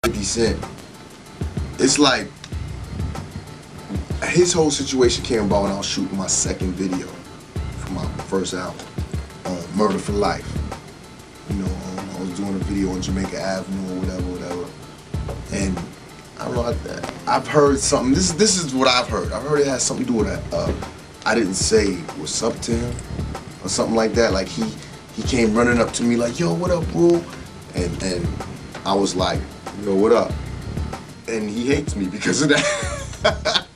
50 Cent, it's like his whole situation came about when I was shooting my second video for my first album, Murder for Life. You know, I was doing a video on Jamaica Avenue or whatever. And I don't know, I've heard something, this is what I've heard. I've heard it has something to do with I didn't say what's up to him or something like that. Like he came running up to me like, yo, what up, Rule? And I was like, yo, what up? And he hates me because of that.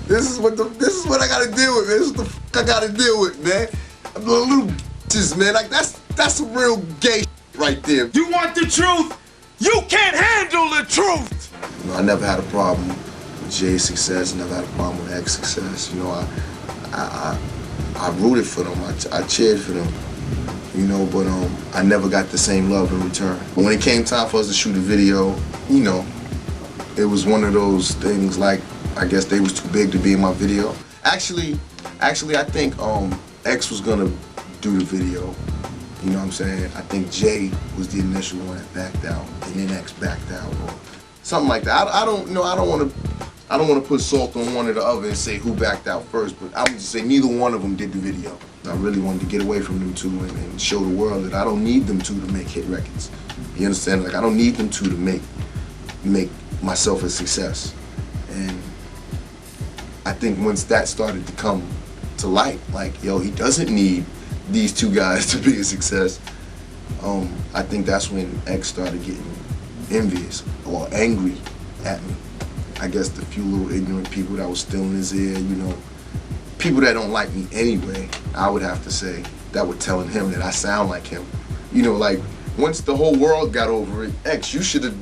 This is what I gotta deal with, man. This is what the fuck I gotta deal with, man. I'm a little bitches, man. Like that's some real gay shit right there. You want the truth? You can't handle the truth! You know, I never had a problem with Jay's success, never had a problem with X's success. You know, I rooted for them, I cheered for them, you know, but I never got the same love in return. But when it came time for us to shoot a video, you know, it was one of those things like, I guess they was too big to be in my video. Actually, I think X was gonna do the video. You know what I'm saying? I think Jay was the initial one that backed out, and then X backed out, or something like that. I don't know. I don't want to put salt on one or the other and say who backed out first, but I would just say neither one of them did the video. I really wanted to get away from them two and show the world that I don't need them two to make hit records. You understand? Like I don't need them two to make myself a success. And I think once that started to come to light, like yo, he doesn't need these two guys to be a success. I think that's when X started getting envious or angry at me. I guess the few little ignorant people that was still in his ear, you know, people that don't like me anyway, I would have to say, that were telling him that I sound like him. You know, like once the whole world got over it, X, you should have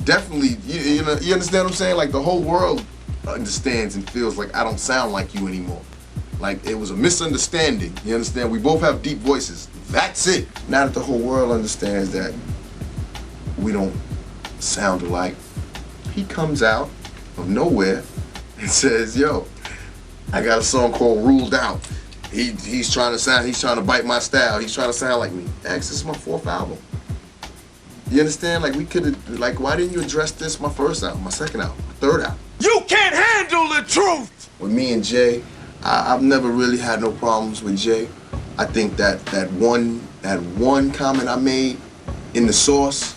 definitely, you know, you understand what I'm saying? Like the whole world understands and feels like I don't sound like you anymore. Like it was a misunderstanding, you understand? We both have deep voices, that's it. Now that the whole world understands that we don't sound alike, he comes out of nowhere and says, yo, I got a song called Ruled Out. He's trying to bite my style, he's trying to sound like me. X, this is my 4th album. You understand? Like we could've, like why didn't you address this my 1st album, my 2nd album, my 3rd album? You can't handle the truth! With me and Jay, I've never really had no problems with Jay. I think that one comment I made in the Source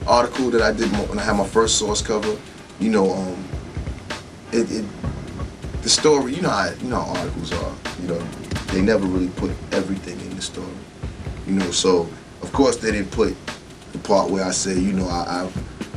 article that I did when I had my first Source cover, you know, the story, you know how articles are, you know, they never really put everything in the story, you know. So of course they didn't put the part where I say, you know,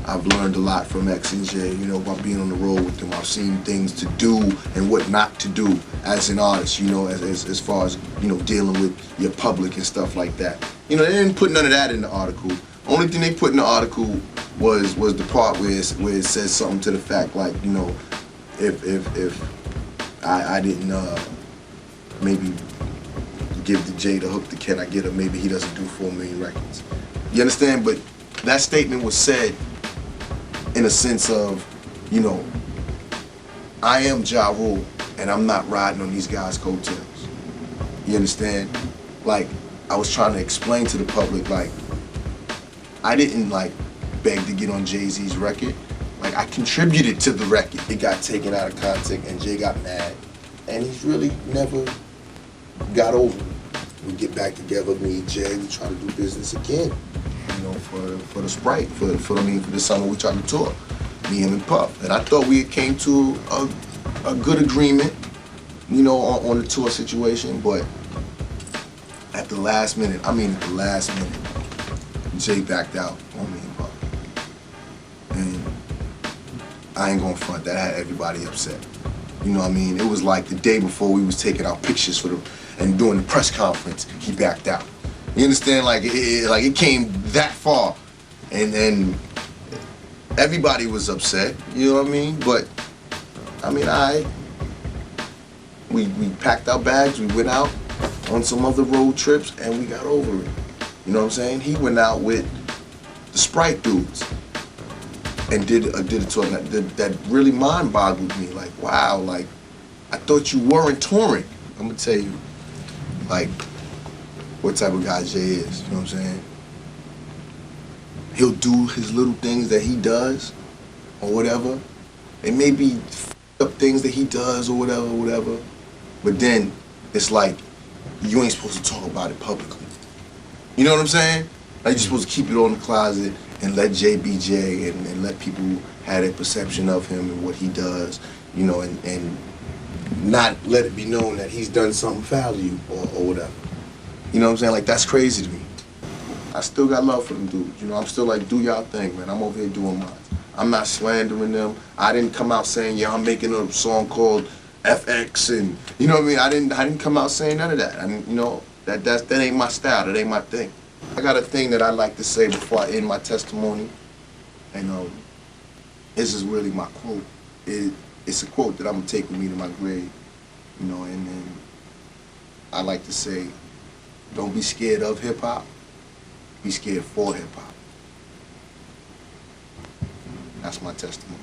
I've learned a lot from X and J, you know, by being on the road with them. I've seen things to do and what not to do as an artist, you know, as far as, you know, dealing with your public and stuff like that. You know, they didn't put none of that in the article. Only thing they put in the article was the part where it says something to the fact like, you know, if I didn't maybe give the J the hook to Can I Get Her, maybe he doesn't do 4 million records. You understand? But that statement was said in a sense of, you know, I am Ja Rule and I'm not riding on these guys' coattails. You understand? Like, I was trying to explain to the public, like, I didn't like beg to get on Jay-Z's record. Like, I contributed to the record. It got taken out of context and Jay got mad. And he's really never got over it. We get back together, me and Jay, we try to do business again. You know, for the Sprite, for the summer we tried to tour, me, him, and Puff. And I thought we came to a good agreement, you know, on the tour situation, but at the last minute, Jay backed out on me and Puff. And I ain't gonna front, that had everybody upset. You know what I mean? It was like the day before we was taking our pictures for and doing the press conference, he backed out. You understand? Like it came that far, and then everybody was upset. You know what I mean? But I mean, we packed our bags, we went out on some other road trips, and we got over it. You know what I'm saying? He went out with the Sprite dudes and did a tour that really mind-boggled me. Like, wow, like I thought you weren't touring. I'm gonna tell you, like, what type of guy Jay is, you know what I'm saying? he'll do his little things that he does or whatever. It may be up things that he does or whatever. But then it's like you ain't supposed to talk about it publicly. You know what I'm saying? Like you're supposed to keep it on the closet and let Jay be Jay and let people have their perception of him and what he does, you know, and not let it be known that he's done something foul to you or whatever. You know what I'm saying? Like that's crazy to me. I still got love for them dudes. You know, I'm still like, do y'all thing, man. I'm over here doing mine. I'm not slandering them. I didn't come out saying, yeah, I'm making a song called FX and, you know what I mean? I didn't come out saying none of that. I mean, you know, that ain't my style. That ain't my thing. I got a thing that I like to say before I end my testimony, and this is really my quote. It's a quote that I'm gonna take with me to my grave, you know, and I like to say, don't be scared of hip hop, be scared for hip hop. That's my testimony.